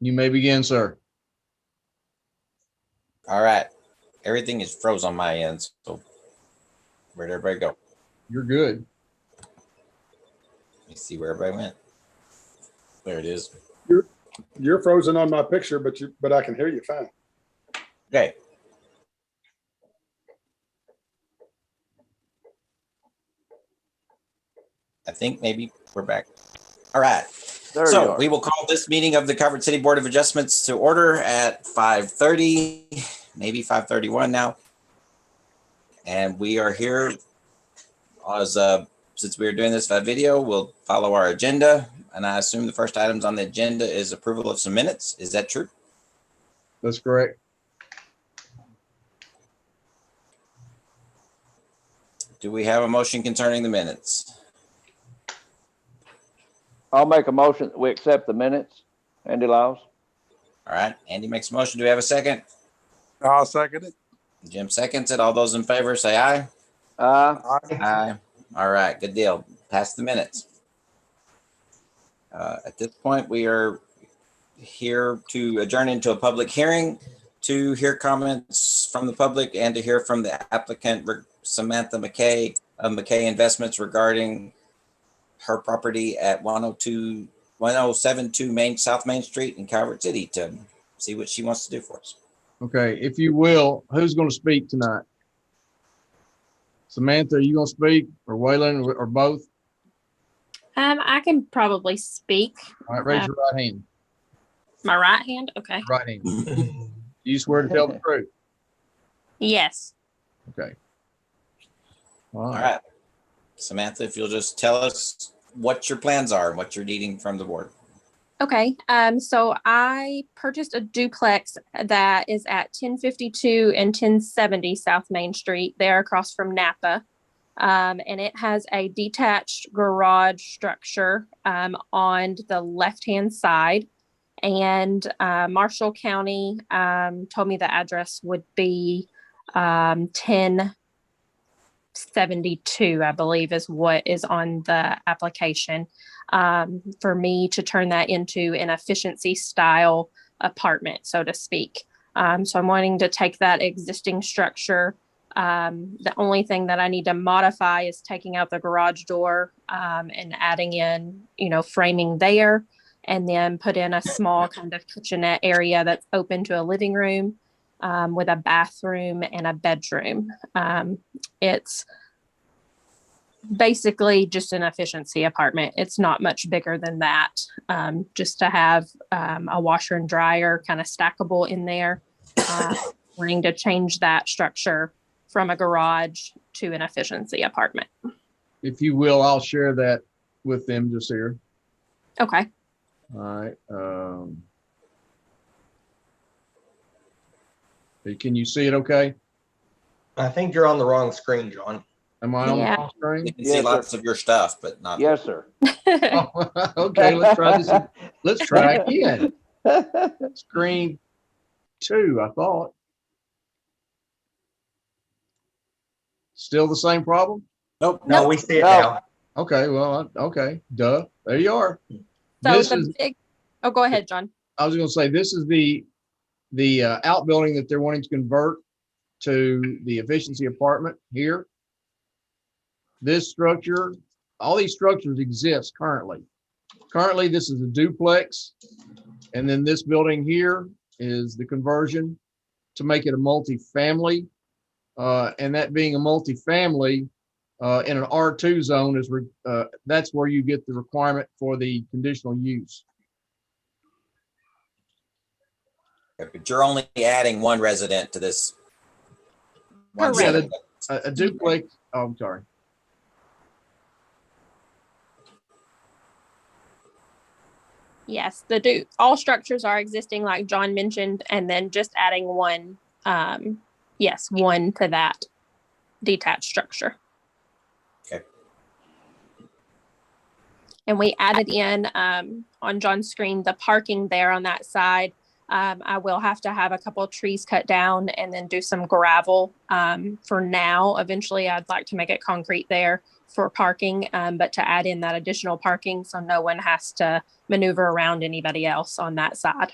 You may begin, sir. All right. Everything is froze on my end. So where'd everybody go? You're good. Let me see where everybody went. There it is. You're frozen on my picture, but I can hear you fine. Okay. I think maybe we're back. All right. So we will call this meeting of the Calvert City Board of Adjustments to order at 5:30, maybe 5:31 now. And we are here as since we are doing this by video, we'll follow our agenda. And I assume the first items on the agenda is approval of some minutes. Is that true? That's correct. Do we have a motion concerning the minutes? I'll make a motion that we accept the minutes. Andy Lyles. All right. Andy makes a motion. Do we have a second? I'll second it. Jim seconds it. All those in favor say aye. Aye. All right. Good deal. Pass the minutes. At this point, we are here to adjourn into a public hearing to hear comments from the public and to hear from the applicant, Samantha McKay of McKay Investments, regarding her property at 1072 South Main Street in Calvert City, to see what she wants to do for us. Okay, if you will, who's going to speak tonight? Samantha, are you going to speak, or Waylon, or both? I can probably speak. All right, raise your right hand. My right hand? Okay. Right hand. Do you swear to tell the truth? Yes. Okay. All right. Samantha, if you'll just tell us what your plans are and what you're needing from the board. Okay. So I purchased a duplex that is at 1052 and 1070 South Main Street, there across from Napa. And it has a detached garage structure on the left-hand side. And Marshall County told me the address would be 1072, I believe, is what is on the application, for me to turn that into an efficiency style apartment, so to speak. So I'm wanting to take that existing structure. The only thing that I need to modify is taking out the garage door and adding in, framing there, and then put in a small kind of kitchenette area that's open to a living room with a bathroom and a bedroom. It's basically just an efficiency apartment. It's not much bigger than that. Just to have a washer and dryer kind of stackable in there. Wanting to change that structure from a garage to an efficiency apartment. If you will, I'll share that with them just here. Okay. All right. Can you see it okay? I think you're on the wrong screen, John. Am I on the wrong screen? You can see lots of your stuff, but not. Yes, sir. Oh, okay, let's try this. Let's try again. Screen 2, I thought. Still the same problem? Nope. No, we see it now. Okay, well, okay, duh. There you are. So go ahead, John. I was going to say, this is the outbuilding that they're wanting to convert to the efficiency apartment here. This structure, all these structures exist currently. Currently, this is a duplex, and then this building here is the conversion to make it a multifamily. And that being a multifamily in an R2 zone is that's where you get the requirement for the conditional use. But you're only adding one resident to this. One Correct. A duplex. Oh, I'm sorry. Yes, all structures are existing, like John mentioned, and then just adding one, one to that detached structure. Okay. And we added in on John's screen the parking there on that side. I will have to have a couple of trees cut down and then do some gravel for now. Eventually, I'd like to make it concrete there for parking, but to add in that additional parking so no one has to maneuver around anybody else on that side.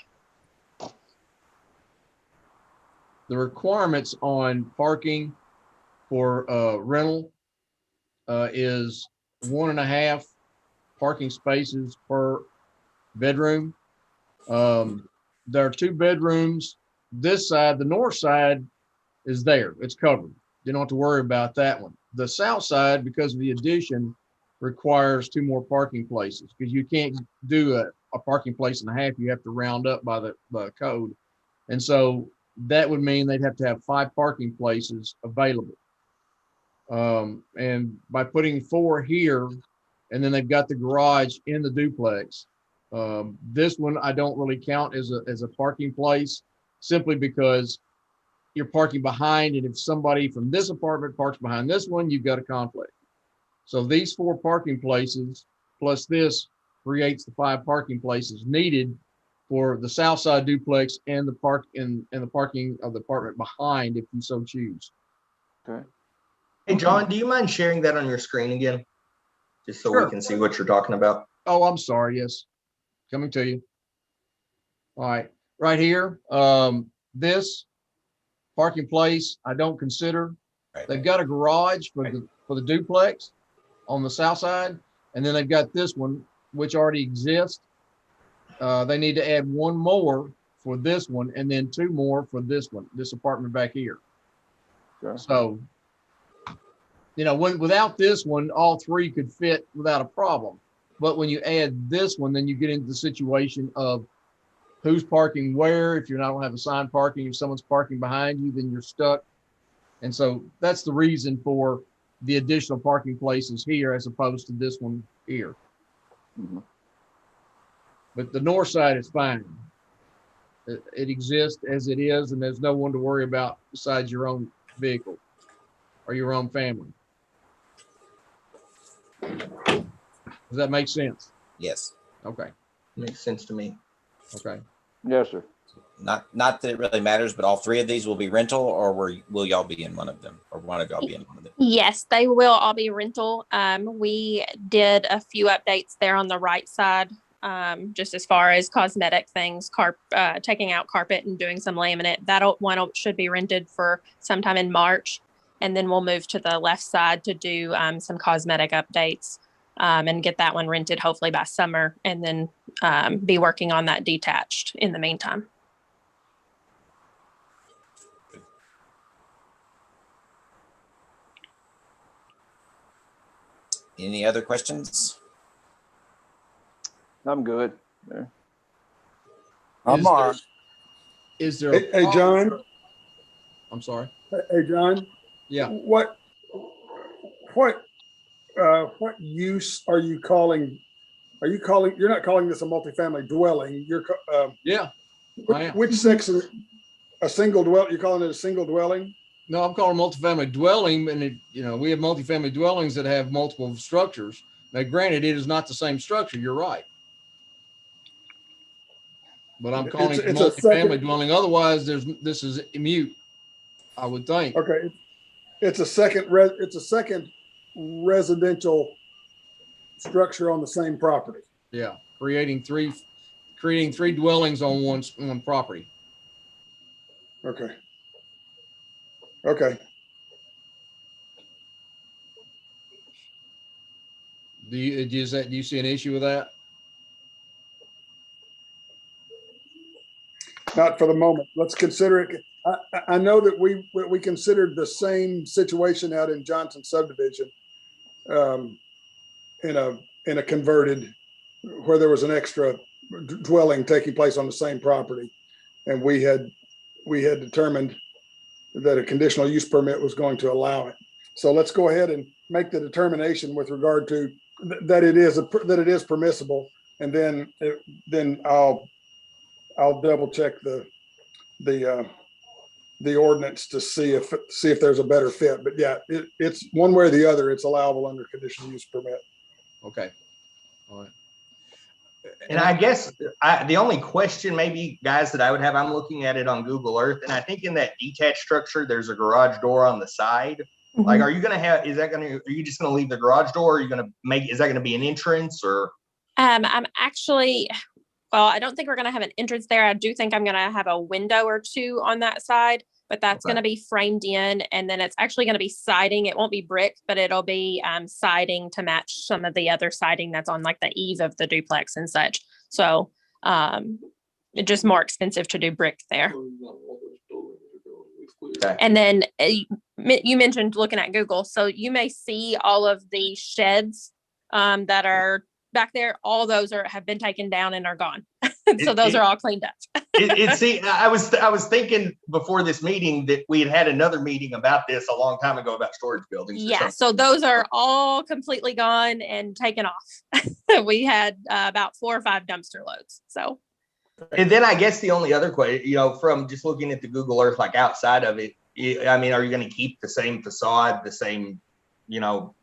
the requirements on parking for rental is 1.5 parking spaces per bedroom. There are 2 bedrooms. This side, the north side, is there. It's covered. You don't have to worry about that one. The south side, because of the addition, requires 2 more parking places because you can't do a parking place and a half. You have to round up by the code. And so that would mean they'd have to have 5 parking places available. And by putting 4 here, and then they've got the garage in the duplex. This one I don't really count as a parking place, simply because you're parking behind, and if somebody from this apartment parks behind this one, you've got a conflict. So these 4 parking places plus this creates the 5 parking places needed for the south side duplex and the parking of the apartment behind, if you so choose. Okay. Hey, John, do you mind sharing that on your screen again? Just so Sure. we can see what you're talking about. Oh, I'm sorry. Yes. Coming to you. All right. Right here. This parking place, I don't consider. Right. They've got a garage for the duplex on the south side. And then they've got this one, which already exists. They need to add 1 more for this one, and then 2 more for this one, this apartment back here. Sure. So, without this one, all 3 could fit without a problem. But when you add this one, then you get into the situation of who's parking where. If you don't have assigned parking, if someone's parking behind you, then you're stuck. And so that's the reason for the additional parking places here as opposed to this one here. Mhm. But the north side is fine. It exists as it is, and there's no one to worry about besides your own vehicle or your own family. Does that make sense? Yes. Okay. Makes sense to me. Okay. Yes, sir. Not that it really matters, but all 3 of these will be rental, or will y'all be in one of them, or one of y'all be in one of them? Yes, they will all be rental. We did a few updates there on the right side, just as far as cosmetic things, taking out carpet and doing some laminate. That one should be rented for sometime in March. And then we'll move to the left side to do some cosmetic updates and get that one rented hopefully by summer, and then be working on that detached in the meantime. Any other questions? I'm good. Yeah. I'm all right. Is there? Hey, John. I'm sorry. Hey, John. Yeah. What use are you calling? You're not calling this a multifamily dwelling. Yeah. I am. Which section? A single dwelling? You're calling it a single dwelling? No, I'm calling multifamily dwelling, and we have multifamily dwellings that have multiple structures. Now, granted, it is not the same structure. You're right, but I'm calling it It's a multifamily second- dwelling. Otherwise, this is mute, I would think. Okay. It's a second residential structure on the same property. Yeah, creating three dwellings on one property. Okay. Okay. Do you see an issue with that? Not for the moment. Let's consider it. I know that we considered the same situation out in Johnson subdivision, in a converted, where there was an extra dwelling taking place on the same property, and we had determined that a conditional use permit was going to allow it. So let's go ahead and make the determination with regard to that it is permissible, and then I'll double check the ordinance to see if there's a better fit. But yeah, it's one way or the other, it's allowable under conditional use permit. Okay. All right. And I guess the only question maybe, guys, that I would have, I'm looking at it on Google Earth, and I think in that detached structure, there's a garage door on the side. Like, are you just gonna leave the garage door? Are you gonna is that gonna be an entrance, or? I'm actually, well, I don't think we're going to have an entrance there. I do think I'm going to have a window or 2 on that side. but that's Okay. going to be framed in, and then it's actually going to be siding. It won't be brick, but it'll be siding to match some of the other siding that's on like the eave of the duplex and such. So it's just more expensive to do brick there. Okay. And then you mentioned looking at Google, so you may see all of the sheds that are back there. All those have been taken down and are gone. So those are all cleaned up. See, I was thinking before this meeting that we had another meeting about this a long time ago about storage buildings. Yeah, so those are all completely gone and taken off. We had about 4 or 5 dumpster loads. So, and then I guess the only other question, from just looking at the Google Earth, like outside of it, I mean, are you going to keep the same facade, the same, all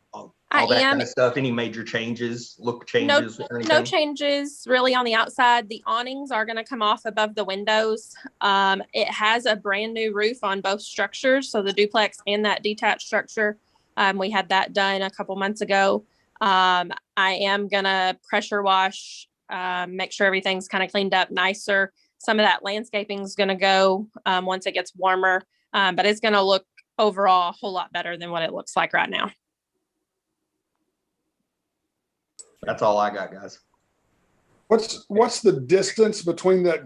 that kind of stuff? Any major changes, look changes, or anything? No changes really on the outside. The awnings are going to come off above the windows. It has a brand new roof on both structures, so the duplex and that detached structure. We had that done a couple months ago. I am going to pressure wash, make sure everything's kind of cleaned up nicer. Some of that landscaping is going to go once it gets warmer, but it's going to look overall a whole lot better than what it looks like right now. That's all I got, guys. What's the distance between that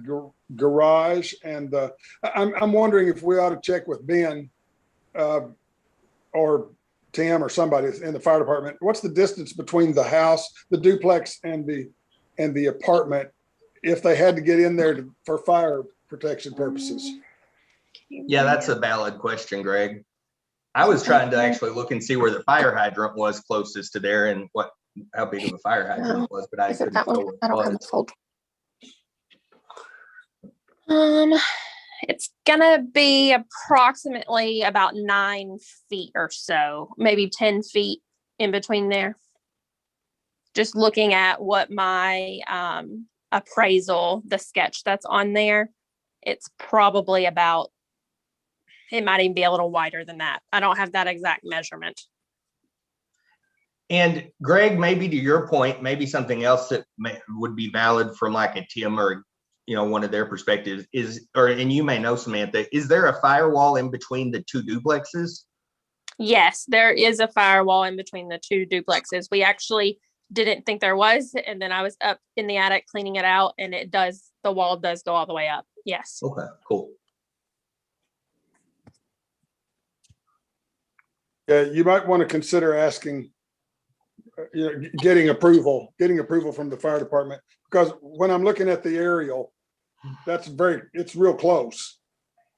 garage and the? I'm wondering if we ought to check with Ben, or Tim or somebody in the fire department. What's the distance between the house, the duplex, and the apartment, if they had to get in there for fire protection purposes? Yeah, that's a valid question, Greg. I was trying to actually look and see where the fire hydrant was closest to there and how big of a fire hydrant it was, but I couldn't tell where I don't it have was. the folder. It's gonna be approximately about 9 feet or so, maybe 10 feet in between there. Just looking at what my appraisal, the sketch that's on there, it's probably about, it might even be a little wider than that. I don't have that exact measurement. And Greg, maybe to your point, maybe something else that would be valid from like a Tim or one of their perspectives and you may know, Samantha, is there a firewall in between the 2 duplexes? Yes, there is a firewall in between the 2 duplexes. We actually didn't think there was, and then I was up in the attic cleaning it out, and the wall does go all the way up. Yes. Okay, cool. Yeah, you might want to consider asking, getting approval from the fire department, because when I'm looking at the aerial, it's real close,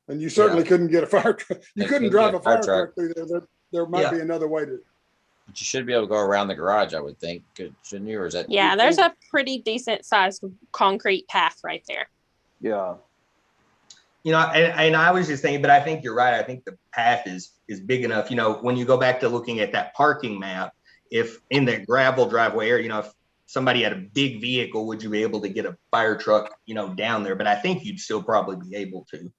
and you certainly couldn't get a fire truck. You couldn't drive a fire truck through there. There might be another way to. But you should be able to go around the garage, I would think. Shouldn't you? Or is that? Yeah, there's a pretty decent sized concrete path right there. Yeah. And I was just thinking, but I think you're right. I think the path is big enough. When you go back to looking at that parking map, if in the gravel driveway area, if somebody had a big vehicle, would you be able to get a fire truck, down there? But I think you'd still probably be able to.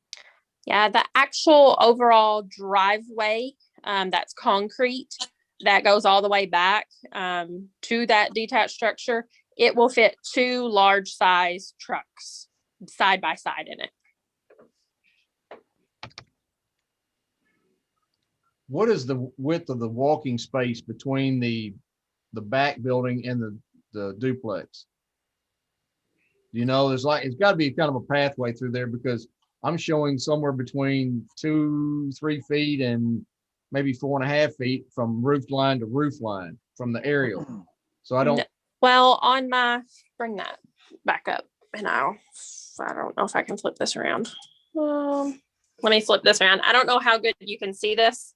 Yeah, the actual overall driveway, that's concrete, that goes all the way back to that detached structure. It will fit 2 large size trucks side by side in it. What is the width of the walking space between the back building and the duplex? There's it's got to be kind of a pathway through there, because I'm showing somewhere between 2-3 feet and maybe 4.5 feet from roof line to roof line from the aerial. So I don't. Well, bring that back up, and I don't know if I can flip this around. Let me flip this around. I don't know how good you can see this.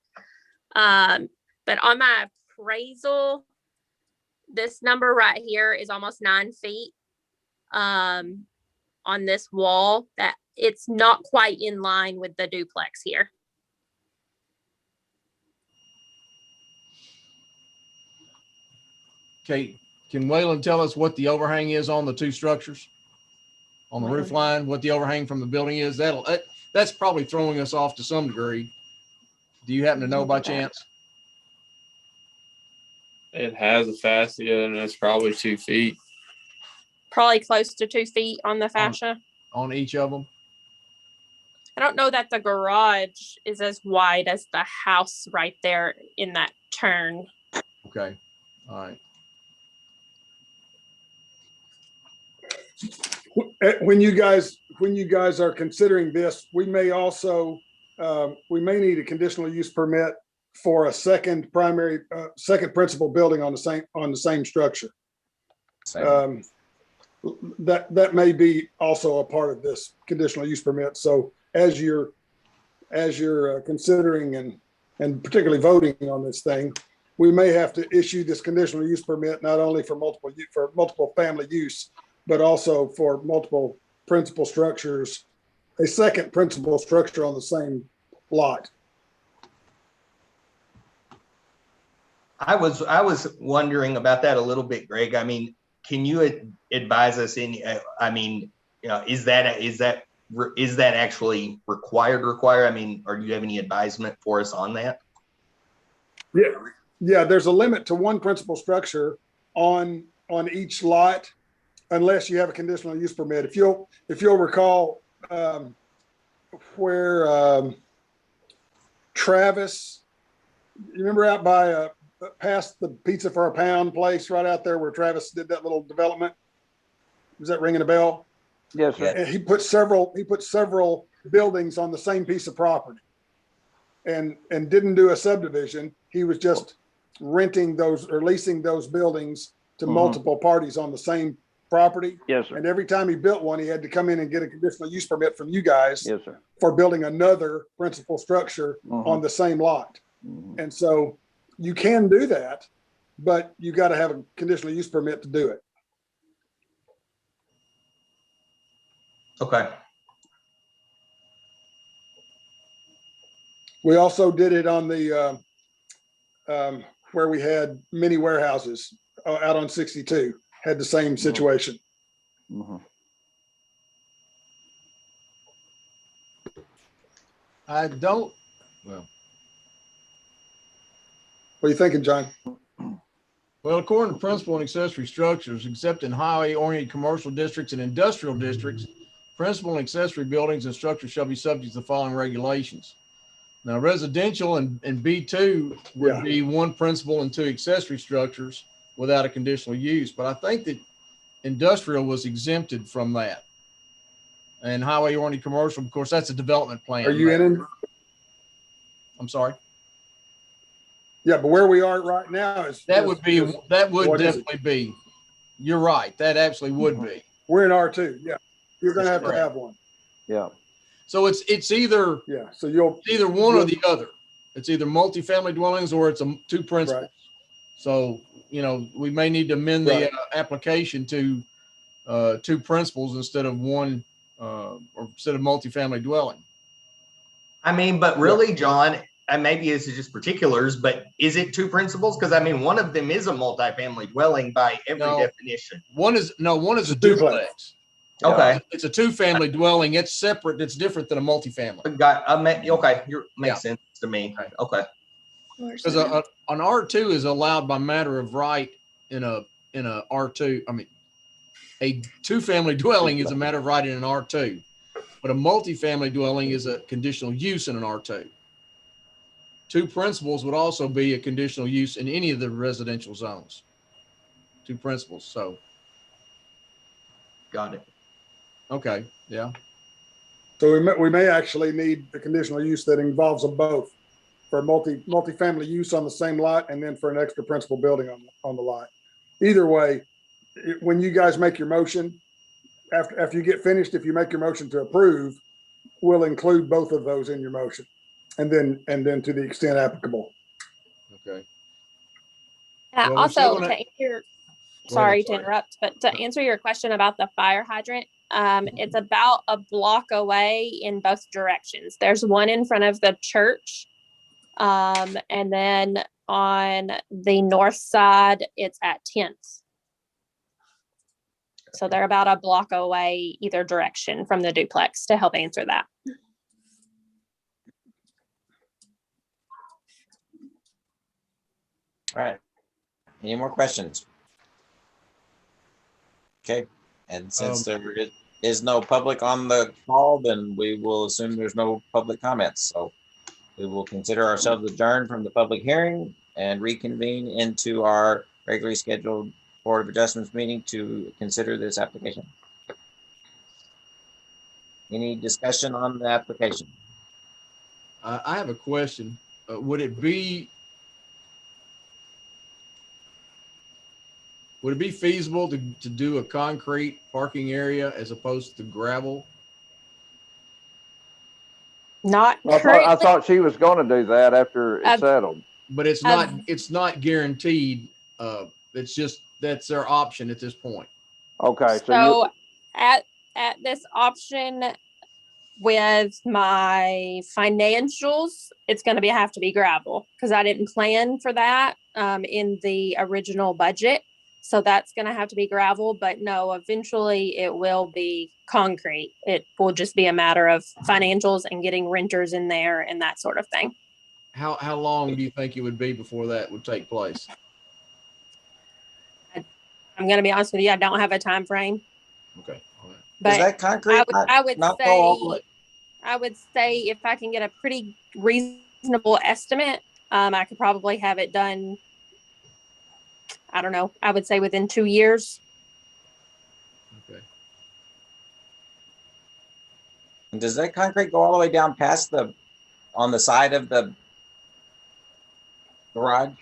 But on my appraisal, this number right here is almost 9 feet on this wall. That it's not quite in line with the duplex here. Okay, can Waylon tell us what the overhang is on the 2 structures? On the roof line, what the overhang from the building is? That's probably throwing us off to some degree. Do you happen to know by chance? It has a fascia, and it's probably 2 feet. Probably close to 2 feet on the fascia. On each of them? I don't know that the garage is as wide as the house right there in that turn. Okay, all right. When you guys are considering this, we may also, we may need a conditional use permit for a second principal building on the same structure. That may be also a part of this conditional use permit. So as you're considering and particularly voting on this thing, we may have to issue this conditional use permit not only for multiple family use, but also for multiple principal structures, a second principal structure on the same lot. I was wondering about that a little bit, Greg. I mean, can you advise us I mean, you know, is that actually required? I mean, or do you have any advisement for us on that? Yeah, there's a limit to one principal structure on each lot, unless you have a conditional use permit. If you'll recall, where Travis, you remember out by past the Pizza for a Pound place right out there where Travis did that little development? Is that ringing a bell? Yes, sir. And he put several buildings on the same piece of property and didn't do a subdivision. He was just renting those or leasing those buildings to multiple parties on the same property. Yes, sir. And every time he built one, he had to come in and get a conditional use permit from you guys. Yes, sir. For building another principal structure on the same lot. And so you can do that, but you got to have a conditional use permit to do it. Okay. We also did it on the where we had mini warehouses out on 62, had the same situation. I don't, well. What are you thinking, John? Well, according to principal and accessory structures, except in highway-oriented commercial districts and industrial districts, principal and accessory buildings and structures shall be subject to the following regulations. Now, residential and B2 would be one principal and two accessory structures without a conditional use. But I think that industrial was exempted from that. And highway-oriented commercial, of course, that's a development plan. Are you in? I'm sorry. Yeah, but where we are right now is that would definitely be. You're right. That absolutely would be. We're in R2. Yeah, you're going to have one. Yeah. So it's either So either one or the other. It's either multifamily dwellings or it's two principals. Right. So you know we may need to amend the application to two principals instead of one or instead of multifamily dwelling. I mean, but really, John, and maybe this is just particulars, but is it two principals? Because I mean, one of them is a multifamily dwelling by every definition. One is a duplex. Okay. It's a two-family dwelling. It's separate. It's different than a multifamily. Makes sense to me. Okay. Because an R2 is allowed by matter of right in a R2. I mean, a two-family dwelling is a matter of right in an R2, but a multifamily dwelling is a conditional use in an R2. Two principals would also be a conditional use in any of the residential zones. Two principals. So. Got it. Okay. Yeah. So we may actually need a conditional use that involves them both for multifamily use on the same lot and then for an extra principal building on the lot. Either way, when you guys make your motion, after you get finished, if you make your motion to approve, we'll include both of those in your motion. And then to the extent applicable. Okay. Well, also, to answer, sorry to interrupt, but to answer your question about the fire hydrant, it's about a block away in both directions. There's one in front of the church, and then on the north side, it's at 10th. So they're about a block away either direction from the duplex to help answer that. All right. Any more questions? Okay. And since we're good. is no public on the call, then we will assume there's no public comments. So we will consider ourselves adjourned from the public hearing and reconvene into our regularly scheduled Board of Adjustments meeting to consider this application. Any discussion on the application? I have a question. Would it be feasible to do a concrete parking area as opposed to gravel? Not I currently. thought she was gonna do that after it settled. But it's not guaranteed. It's just, that's their option at this point. Okay, So at this option with my financials, it's going to have to be gravel because I didn't plan for that in the original budget. So that's going to have to be gravel, but no, eventually it will be concrete. It will just be a matter of financials and getting renters in there and that sort of thing. How long do you think it would be before that would take place? I'm going to be honest with you, I don't have a time frame. Okay. All right. But is that concrete? I would say if I can get a pretty reasonable estimate, I could probably have it done. I don't know. I would say within 2 years. Okay. And does that concrete go all the way down past on the side of the garage?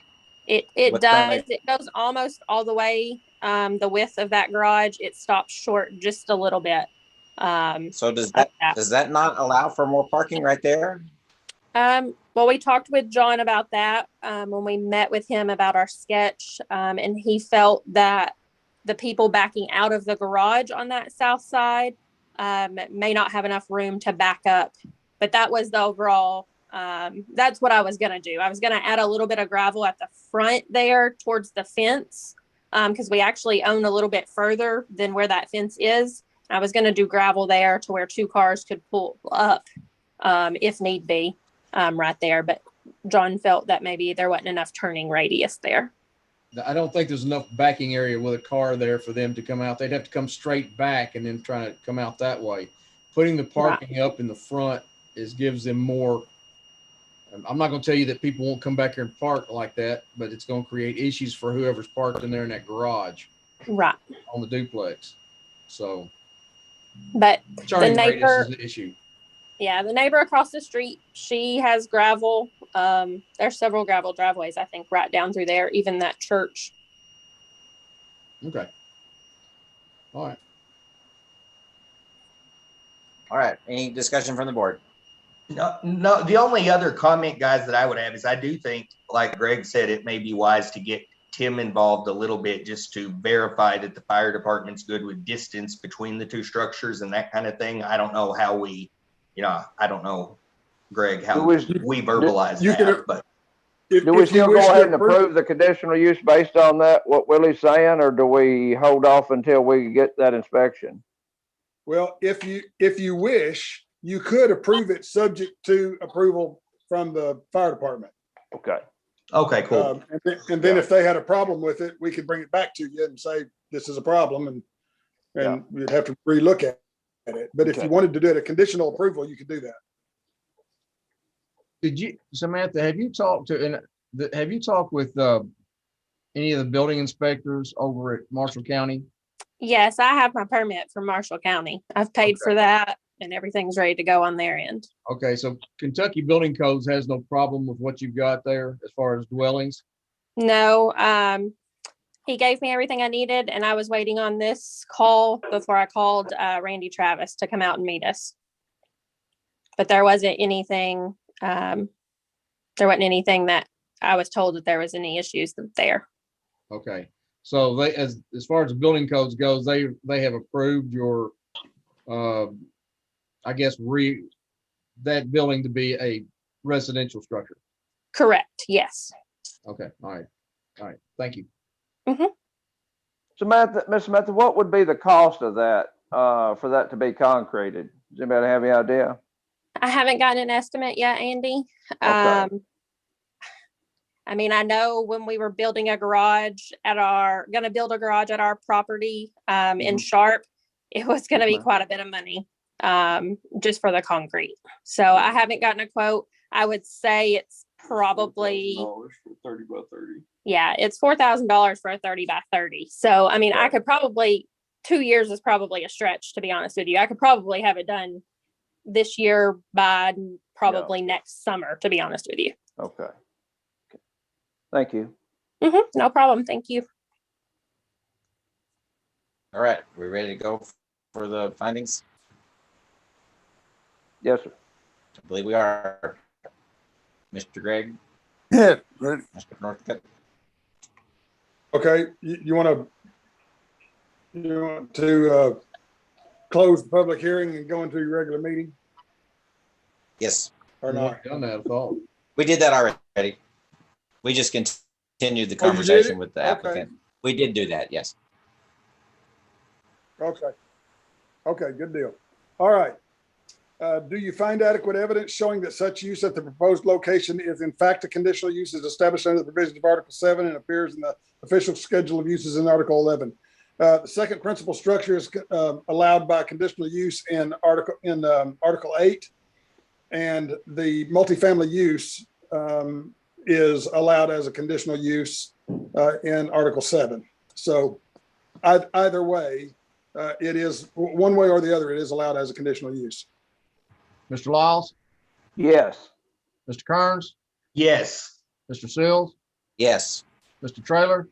It does. It goes almost all the way the width of that garage. It stops short just a little bit. So does that not allow for more parking right there? Well, we talked with John about that when we met with him about our sketch, and he felt that the people backing out of the garage on that south side may not have enough room to back up. But that was the overall. That's what I was going to do. I was going to add a little bit of gravel at the front there towards the fence because we actually own a little bit further than where that fence is. I was going to do gravel there to where 2 cars could pull up if need be right there. But John felt that maybe there wasn't enough turning radius there. I don't think there's enough backing area with a car there for them to come out. They'd have to come straight back and then try to come out that way. Putting the parking up in the front gives them more. I'm not going to tell you that people won't come back here and park like that, but it's going to create issues for whoever's parked in there in that garage. Right. On the duplex. So. But the neighbor is the issue. Yeah, the neighbor across the street, she has gravel. There's several gravel driveways, I think, right down through there, even that church. Okay. All right. All right. Any discussion from the board? No, the only other comment, guys, that I would have is I do think, like Greg said, it may be wise to get Tim involved a little bit just to verify that the fire department's good with distance between the 2 structures and that kind of thing. I don't know how we, I don't know, Greg, how we verbalize that. But do we still go ahead and approve the conditional use based on that, what Willie's saying, or do we hold off until we get that inspection? Well, if you wish, you could approve it subject to approval from the fire department. Okay. Okay, cool. And then if they had a problem with it, we could bring it back to you and say, this is a problem, and you'd have to relook at it. But if you wanted to do it a conditional approval, you could do that. Did you, Samantha, have you talked with any of the building inspectors over at Marshall County? Yes, I have my permit from Marshall County. I've paid for that and everything's ready to go on their end. Okay, so Kentucky Building Codes has no problem with what you've got there as far as dwellings? No, he gave me everything I needed, and I was waiting on this call before I called Randy Travis to come out and meet us. But there wasn't anything, that I was told that there was any issues there. Okay, so they, as far as the building codes goes, they have approved your, I guess, that building to be a residential structure. Correct. Yes. Okay. All right. Thank you. Mm-hmm. Miss Samantha, what would be the cost of that for that to be concreted? Does anybody have any idea? I haven't gotten an estimate yet, Andy. Okay. I mean, I know when we were building a garage going to build a garage at our property in Sharp, it was going to be Okay. quite a bit of money, just for the concrete. So I haven't gotten a quote. I would say it's probably, $4,000 for 30 by 30. yeah, it's $4,000 for a 30 by 30. So, I mean, I Okay. could probably, 2 years is probably a stretch, to be honest with you. I could probably have it done this year by probably next summer, to be honest with you. Okay. Thank you. No problem. Thank you. All right, we ready to go for the findings? Yes, sir. I believe we are. Mr. Gregg, Yeah, ready. Mr. Northcutt. Okay, you want to close the public hearing and go into your regular meeting Yes, or not? Done that, I thought. we did that already. We just continued the Oh, you did conversation it? with the Okay. applicant. We did do that, yes. Okay. Okay, good deal. All right. Do you find adequate evidence showing that such use at the proposed location is in fact a conditional use as established under the provisions of Article 7 and appears in the official schedule of uses in Article 11? The second principal structure is allowed by conditional use in Article 8, and the multifamily use is allowed as a conditional use in Article 7. So either way, it is one way or the other, it is allowed as a conditional use. Mr. Lyles, Yes. Mr. Kearns, Yes. Mr. Sills, Yes, Mr. Trailer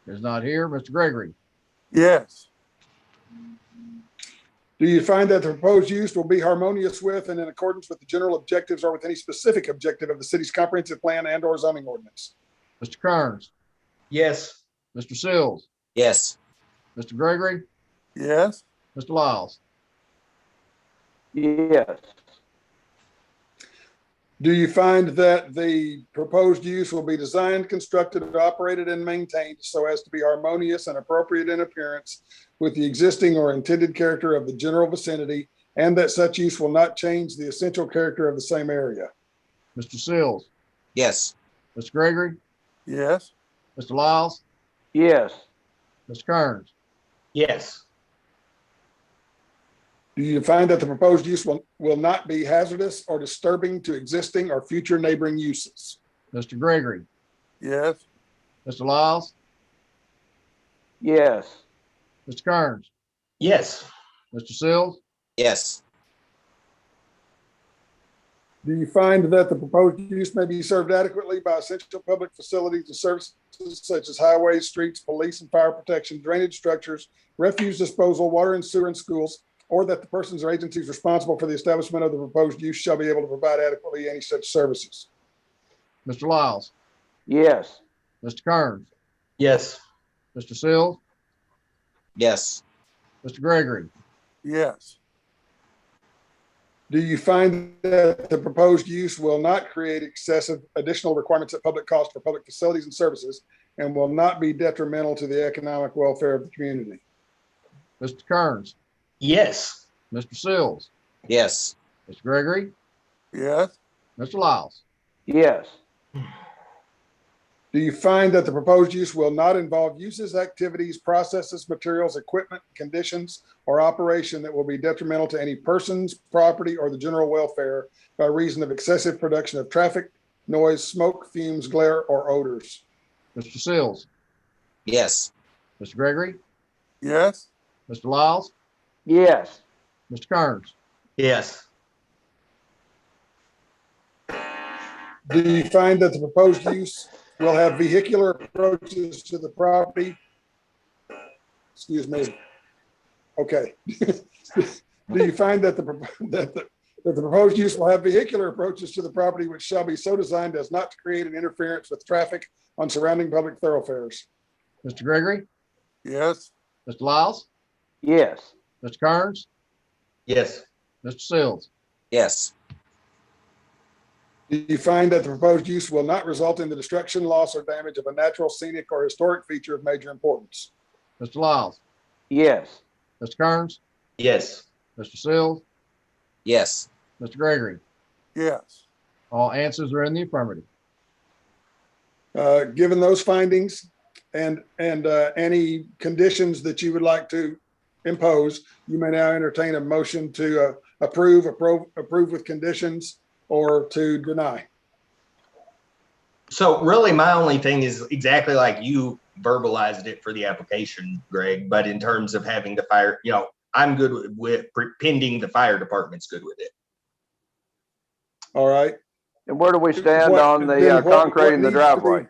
is not here. Mr. Gregory, Yes. Do you find that the proposed use will be harmonious with and in accordance with the general objectives or with any specific objective of the city's comprehensive plan and or zoning ordinance? Mr. Kearns, Yes. Mr. Sills, yes, Mr. Gregory, Yes. Mr. Lyles. Yes. Do you find that the proposed use will be designed, constructed, operated, and maintained so as to be harmonious and appropriate in appearance with the existing or intended character of the general vicinity, and that such use will not change the essential character of the same area? Mr. Sills, yes, Mr. Gregory, Yes. Mr. Lyles, Yes. Mr. Kearns. Yes. Do you find that the proposed use will not be hazardous or disturbing to existing or future neighboring uses? Mr. Gregory, Yes. Mr. Lyles, Yes. Mr. Kearns, Yes. Mr. Sills, yes, Do you find that the proposed use may be served adequately by essential public facilities and services such as highways, streets, police and fire protection, drainage structures, refuse disposal, water and sewer and schools, or that the persons or agencies responsible for the establishment of the proposed use shall be able to provide adequately any such services? Mr. Lyles, Yes. Mr. Kearns, Yes. Mr. Sills, yes, Mr. Gregory, Yes. Do you find that the proposed use will not create excessive additional requirements at public cost for public facilities and services and will not be detrimental to the economic welfare of the community? Mr. Kearns, Yes. Mr. Sills, yes, Mr. Gregory, Yes. Mr. Lyles. Yes. Do you find that the proposed use will not involve uses, activities, processes, materials, equipment, conditions, or operation that will be detrimental to any person's property or the general welfare by reason of excessive production of traffic, noise, smoke, fumes, glare, or odors? Mr. Sills, yes, Mr. Gregory, Yes. Mr. Lyles, Yes. Mr. Kearns. Yes. Do you find that the proposed use will have vehicular approaches to the property? Excuse me. Okay. Do you find that the proposed use will have vehicular approaches to the property which shall be so designed as not to create an interference with traffic on surrounding public thoroughfares? Mr. Gregory, Yes. Mr. Lyles, Yes. Mr. Kearns, Yes. Mr. Sills. yes, Do you find that the proposed use will not result in the destruction, loss, or damage of a natural, scenic, or historic feature of major importance? Mr. Lyles, Yes. Mr. Kearns, Yes. Mr. Sills, yes, Mr. Gregory. Yes. All answers are in the affirmative. Given those findings and any conditions that you would like to impose, you may now entertain a motion to approve with conditions or to deny. So really, my only thing is exactly like you verbalized it for the application, Greg, but in terms of having the fire, I'm good with pending the fire department's good with it. All right. And where do we stand What- on the then what concrete in the needs to be- driveway?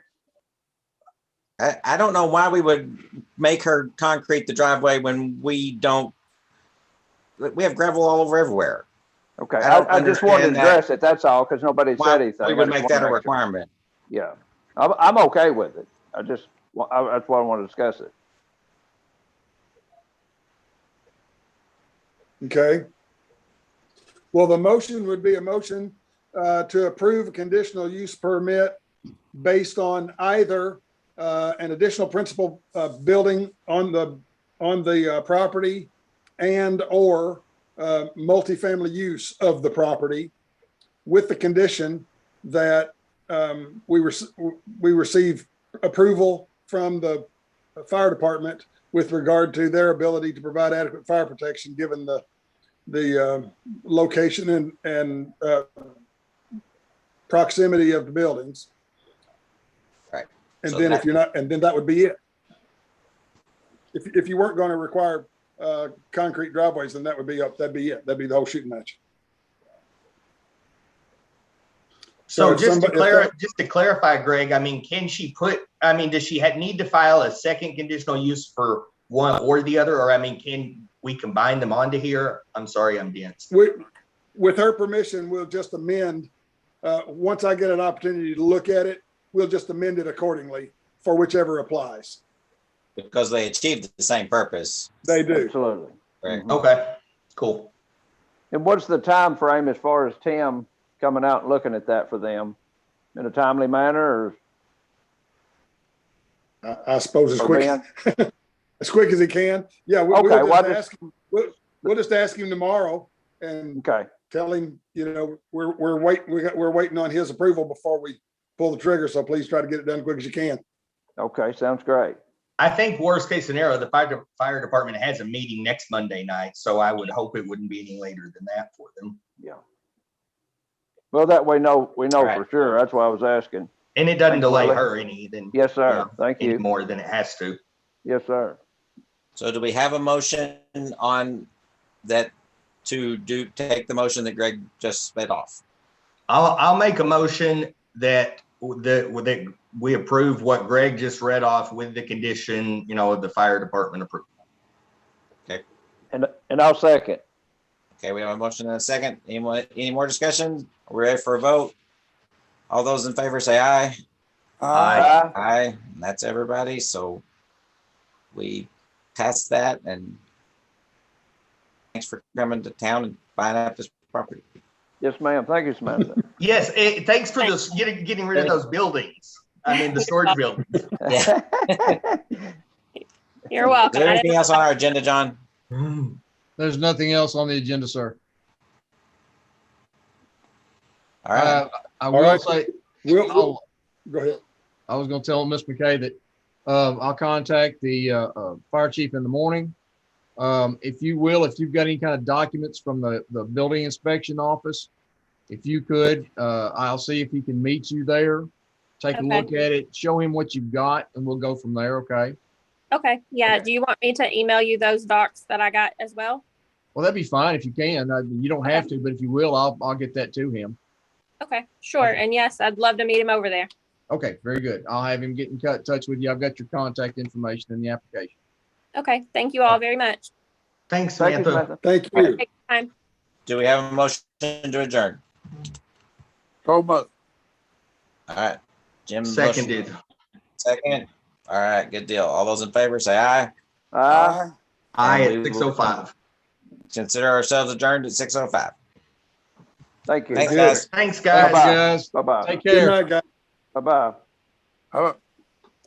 I don't know why we would make her concrete the driveway when we have gravel all over everywhere. Okay, I don't I just wanted to understand that. address it, that's all, because nobody Why said anything. we I would just make wanna that a sure. requirement. Yeah, I'm okay with it. That's why I want to discuss it. Okay. Well, the motion would be a motion to approve a conditional use permit based on either an additional principal building on the property and or multifamily use of the property, with the condition that we receive approval from the fire department with regard to their ability to provide adequate fire protection given the location and proximity of the buildings. Right. And So then that- then that would be it. If you weren't going to require concrete driveways, then that'd be it. That'd be the whole shooting match. So if just somebody- to clarify, Greg, can she does she need to file a second conditional use for one or the other? Or can we combine them onto here? I'm sorry, I'm dense. With her permission, we'll just amend. Once I get an opportunity to look at it, we'll just amend it accordingly for whichever applies. Because they achieved the same purpose. They do. Absolutely. Right. Okay, cool. And what's the time frame as far as Tim coming out and looking at that for them in a timely manner, or I suppose as quick as he can. Yeah, Okay, we'll just ask him tomorrow and okay, tell him, we're waiting on his approval before we pull the trigger. So please try to get it done as quick as you can. okay, sounds great. I think worst case scenario, the fire department has a meeting next Monday night, so I would hope it wouldn't be any later than that for them. Yeah. Well, that way we know Right. for sure. That's why I was asking. And it doesn't Thanks, delay Willie. her any Yes, sir. Thank any you. more than it has to. Yes, sir. So do we have a motion on that to take the motion that Greg just sped off? I'll make a motion that we approve what Greg just read off with the condition, of the fire department approval. And I'll second. Okay, we have a motion and a second. Any more discussion? Are we ready for a vote? All those in favor say aye. Aye. Aye, and that's everybody. So we passed that, and thanks for coming to town and buying up this property. Yes, ma'am. Thank you, Samantha. Yes, thanks for this, getting rid of those buildings. The storage buildings. Yeah. You're Is welcome. there anything else on our agenda, John? There's nothing else on the agenda, sir. All right. I All will right. say, Go ahead. I was going to tell Ms. McKay that I'll contact the fire chief in the morning. If you've got any kind of documents from the building inspection office, if you could, I'll see if he can meet you there. Take a look at it, show him what you've got, and we'll go from there. Okay. Okay. Yeah. Do you want me to email you those docs that I got as well? Well, that'd be fine if you can. You don't have to, but if you will, I'll get that to him. Okay. Sure. And yes, I'd love to meet him over there. Okay, very good. I'll have him get in touch with you. I've got your contact information in the application. Okay. Thank you all very much. Thanks, Thank you, Samantha. Samantha. Thank you. Take your time. Do we have a motion to adjourn? So much. All right. Jim. Seconded. motion. Second. All right, good deal. All those in favor say aye. Aye. Aye And at we will 6:05. Consider ourselves adjourned at 6:05. Thank you. Thanks, guys. Thanks, Thanks, guys. guys. Bye-bye. Take Good care. night, guys. Bye-bye. How about